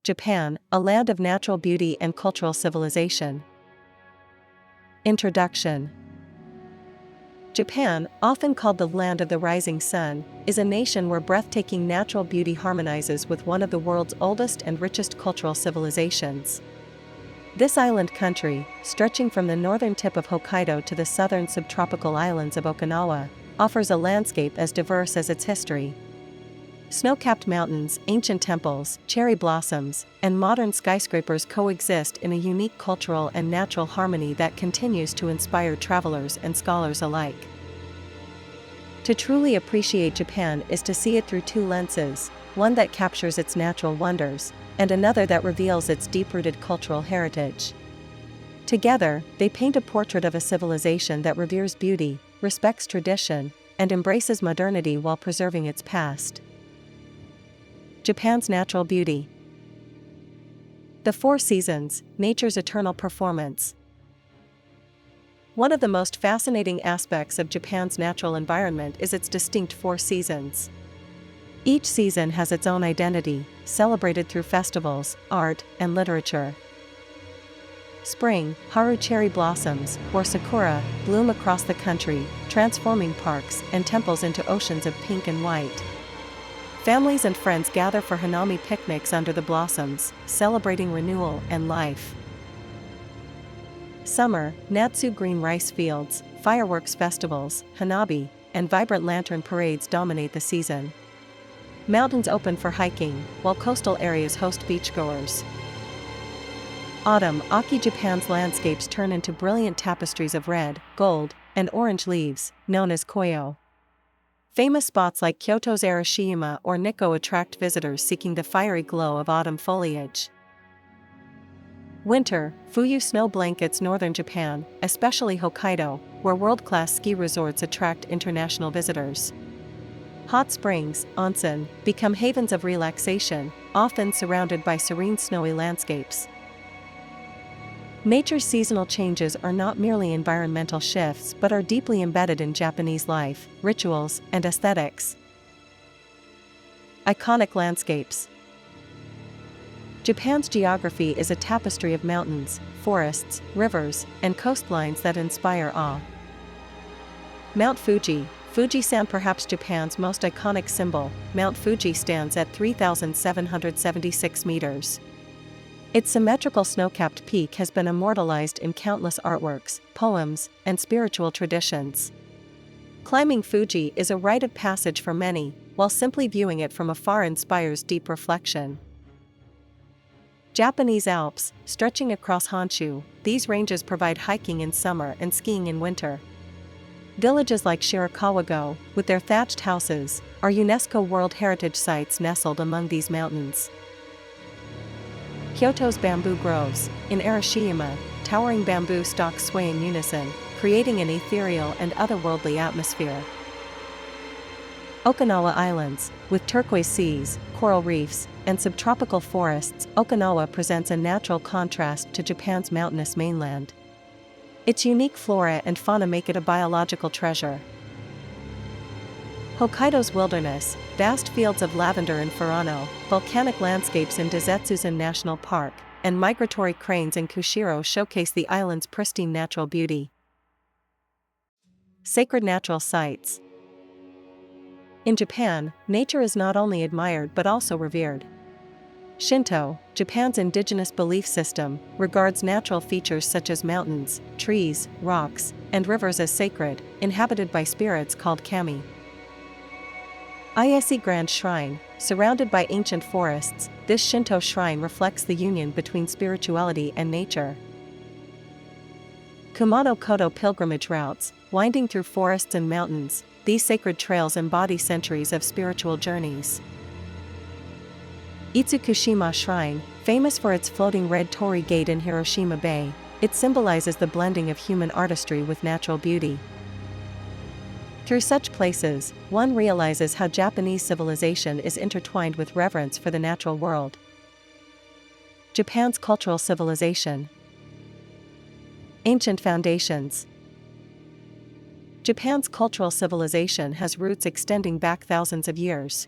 Japan, a land of natural beauty and cultural civilization. Introduction. Japan, often called the land of the rising sun, is a nation where breathtaking natural beauty harmonizes with one of the world's oldest and richest cultural civilizations. This island country, stretching from the northern tip of Hokkaido to the southern subtropical islands of Okinawa, offers a landscape as diverse as its history. Snow-capped mountains, ancient temples, cherry blossoms, and modern skyscrapers coexist in a unique cultural and natural harmony that continues to inspire travelers and scholars alike. To truly appreciate Japan is to see it through two lenses, one that captures its natural wonders, and another that reveals its deep-rooted cultural heritage. Together, they paint a portrait of a civilization that reveres beauty, respects tradition, and embraces modernity while preserving its past. Japan's natural beauty. The four seasons, nature's eternal performance. One of the most fascinating aspects of Japan's natural environment is its distinct four seasons. Each season has its own identity, celebrated through festivals, art, and literature. Spring, haru cherry blossoms, or sakura, bloom across the country, transforming parks and temples into oceans of pink and white. Families and friends gather for hanami picnics under the blossoms, celebrating renewal and life. Summer, Natsu green rice fields, fireworks festivals, hanabi, and vibrant lantern parades dominate the season. Mountains open for hiking, while coastal areas host beachgoers. Autumn, Aki Japan's landscapes turn into brilliant tapestries of red, gold, and orange leaves, known as koyo. Famous spots like Kyoto's Arashiyama or Nikko attract visitors seeking the fiery glow of autumn foliage. Winter, Fuyu snow blankets northern Japan, especially Hokkaido, where world-class ski resorts attract international visitors. Hot springs, onsen, become havens of relaxation, often surrounded by serene snowy landscapes. Nature's seasonal changes are not merely environmental shifts but are deeply embedded in Japanese life, rituals, and aesthetics. Iconic landscapes. Japan's geography is a tapestry of mountains, forests, rivers, and coastlines that inspire awe. Mount Fuji, Fujisan, perhaps Japan's most iconic symbol, Mount Fuji stands at 3,776 meters. Its symmetrical snow-capped peak has been immortalized in countless artworks, poems, and spiritual traditions. Climbing Fuji is a rite of passage for many, while simply viewing it from afar inspires deep reflection. Japanese Alps, stretching across Honshu, these ranges provide hiking in summer and skiing in winter. Villages like Shirakawa-go, with their thatched houses, are UNESCO World Heritage Sites nestled among these mountains. Kyoto's bamboo groves, in Arashiyama, towering bamboo stalks sway in unison, creating an ethereal and otherworldly atmosphere. Okinawa Islands, with turquoise seas, coral reefs, and subtropical forests, Okinawa presents a natural contrast to Japan's mountainous mainland. Its unique flora and fauna make it a biological treasure. Hokkaido's wilderness, vast fields of lavender in Furano, volcanic landscapes in Dazetsuzen National Park, and migratory cranes in Kushiro showcase the island's pristine natural beauty. Sacred natural sites. In Japan, nature is not only admired but also revered. Shinto, Japan's indigenous belief system, regards natural features such as mountains, trees, rocks, and rivers as sacred, inhabited by spirits called kami. Ise Grand Shrine, surrounded by ancient forests, this Shinto shrine reflects the union between spirituality and nature. Kumano-Koto pilgrimage routes, winding through forests and mountains, these sacred trails embody centuries of spiritual journeys. Itsukushima Shrine, famous for its floating red torii gate in Hiroshima Bay, it symbolizes the blending of human artistry with natural beauty. Through such places, one realizes how Japanese civilization is intertwined with reverence for the natural world. Japan's cultural civilization. Ancient foundations. Japan's cultural civilization has roots extending back thousands of years.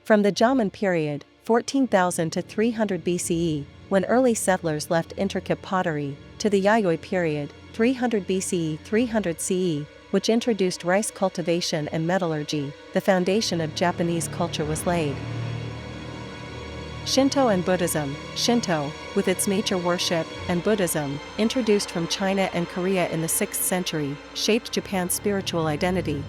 From the Jomon period, 14,000 to 300 BCE, when early settlers left intricate pottery, to the Yayoi period, 300 BCE 300 CE, which introduced rice cultivation and metallurgy, the foundation of Japanese culture was laid. Shinto and Buddhism. Shinto, with its nature worship, and Buddhism, introduced from China and Korea in the 6th century, shaped Japan's spiritual identity.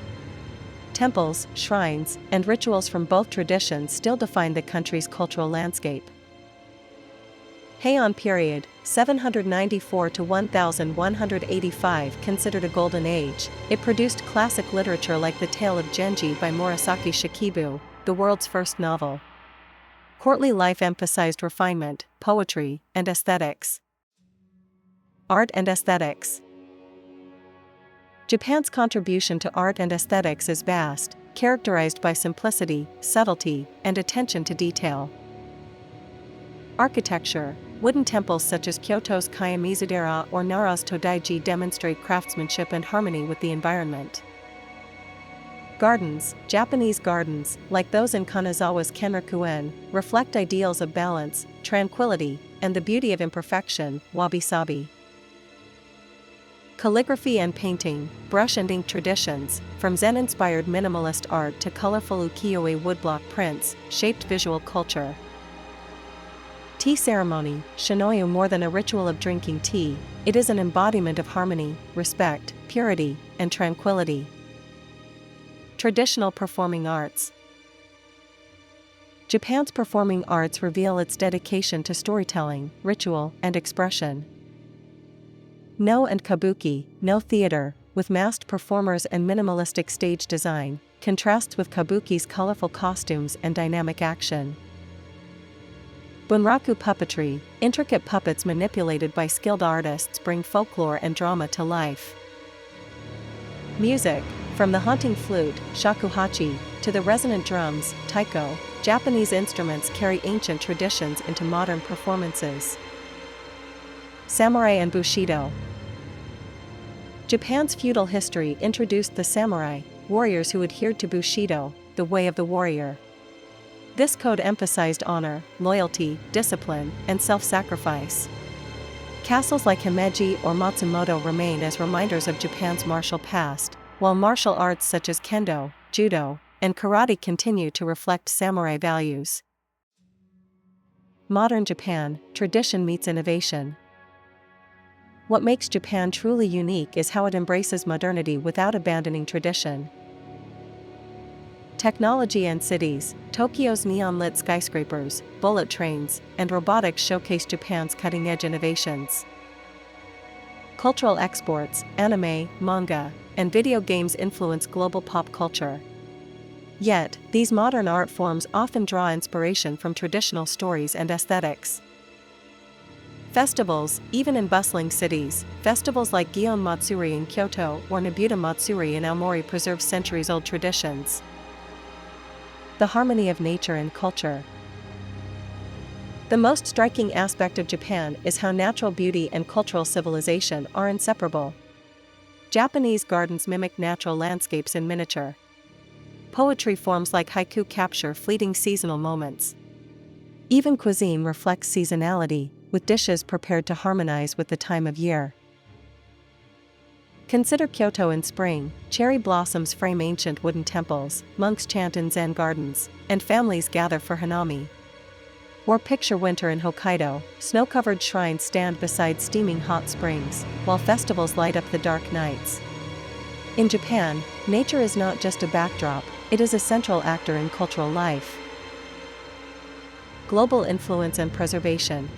Temples, shrines, and rituals from both traditions still define the country's cultural landscape. Heian period, 794 to 1185, considered a golden age. It produced classic literature like The Tale of Genji by Murasaki Shikibu, the world's first novel. Courtly life emphasized refinement, poetry, and aesthetics. Art and aesthetics. Japan's contribution to art and aesthetics is vast, characterized by simplicity, subtlety, and attention to detail. Architecture. Wooden temples such as Kyoto's Kiyomizu-dera or Nara's Todaiji demonstrate craftsmanship and harmony with the environment. Gardens. Japanese gardens, like those in Kanazawa's Kenroku-en, reflect ideals of balance, tranquility, and the beauty of imperfection, wabi-sabi. Calligraphy and painting. Brush and ink traditions, from Zen-inspired minimalist art to colorful ukiyo-e woodblock prints, shaped visual culture. Tea ceremony. Shinoyu, more than a ritual of drinking tea, it is an embodiment of harmony, respect, purity, and tranquility. Traditional performing arts. Japan's performing arts reveal its dedication to storytelling, ritual, and expression. No and kabuki, no theater, with masked performers and minimalistic stage design, contrasts with kabuki's colorful costumes and dynamic action. Bunraku puppetry, intricate puppets manipulated by skilled artists bring folklore and drama to life. Music. From the haunting flute, shakuhachi, to the resonant drums, taiko, Japanese instruments carry ancient traditions into modern performances. Samurai and Bushido. Japan's feudal history introduced the samurai, warriors who adhered to Bushido, the way of the warrior. This code emphasized honor, loyalty, discipline, and self-sacrifice. Castles like Himeji or Matsumoto remain as reminders of Japan's martial past, while martial arts such as kendo, judo, and karate continue to reflect samurai values. Modern Japan, tradition meets innovation. What makes Japan truly unique is how it embraces modernity without abandoning tradition. Technology and cities. Tokyo's neon-lit skyscrapers, bullet trains, and robotics showcase Japan's cutting-edge innovations. Cultural exports. Anime, manga, and video games influence global pop culture. Yet, these modern art forms often draw inspiration from traditional stories and aesthetics. Festivals. Even in bustling cities, festivals like Gion Matsuri in Kyoto or Nobuta Matsuri in Aomori preserve centuries-old traditions. The harmony of nature and culture. The most striking aspect of Japan is how natural beauty and cultural civilization are inseparable. Japanese gardens mimic natural landscapes in miniature. Poetry forms like haiku capture fleeting seasonal moments. Even cuisine reflects seasonality, with dishes prepared to harmonize with the time of year. Consider Kyoto in spring. Cherry blossoms frame ancient wooden temples, monks chant in Zen gardens, and families gather for hanami. Or picture winter in Hokkaido. Snow-covered shrines stand beside steaming hot springs, while festivals light up the dark nights. In Japan, nature is not just a backdrop, it is a central actor in cultural life. Global influence and preservation.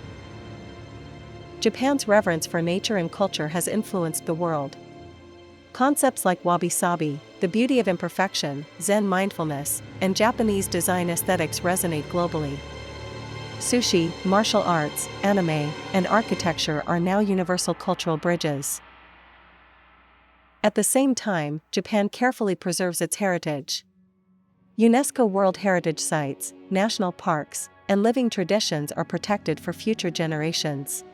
Japan's reverence for nature and culture has influenced the world. Concepts like wabi-sabi, the beauty of imperfection, Zen mindfulness, and Japanese design aesthetics resonate globally. Sushi, martial arts, anime, and architecture are now universal cultural bridges. At the same time, Japan carefully preserves its heritage. UNESCO World Heritage Sites, national parks, and living traditions are protected for future generations.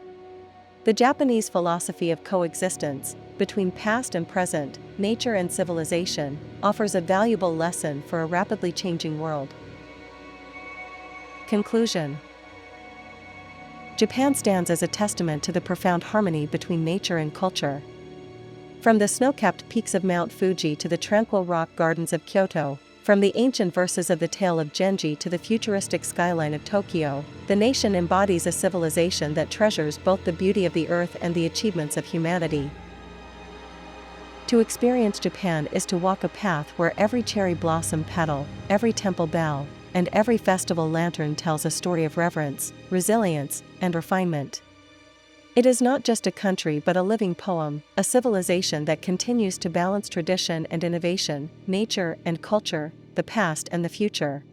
The Japanese philosophy of coexistence, between past and present, nature and civilization, offers a valuable lesson for a rapidly changing world. Conclusion. Japan stands as a testament to the profound harmony between nature and culture. From the snow-capped peaks of Mount Fuji to the tranquil rock gardens of Kyoto, from the ancient verses of the tale of Genji to the futuristic skyline of Tokyo, the nation embodies a civilization that treasures both the beauty of the earth and the achievements of humanity. To experience Japan is to walk a path where every cherry blossom petal, every temple bell, and every festival lantern tells a story of reverence, resilience, and refinement. It is not just a country but a living poem, a civilization that continues to balance tradition and innovation, nature and culture, the past and the future.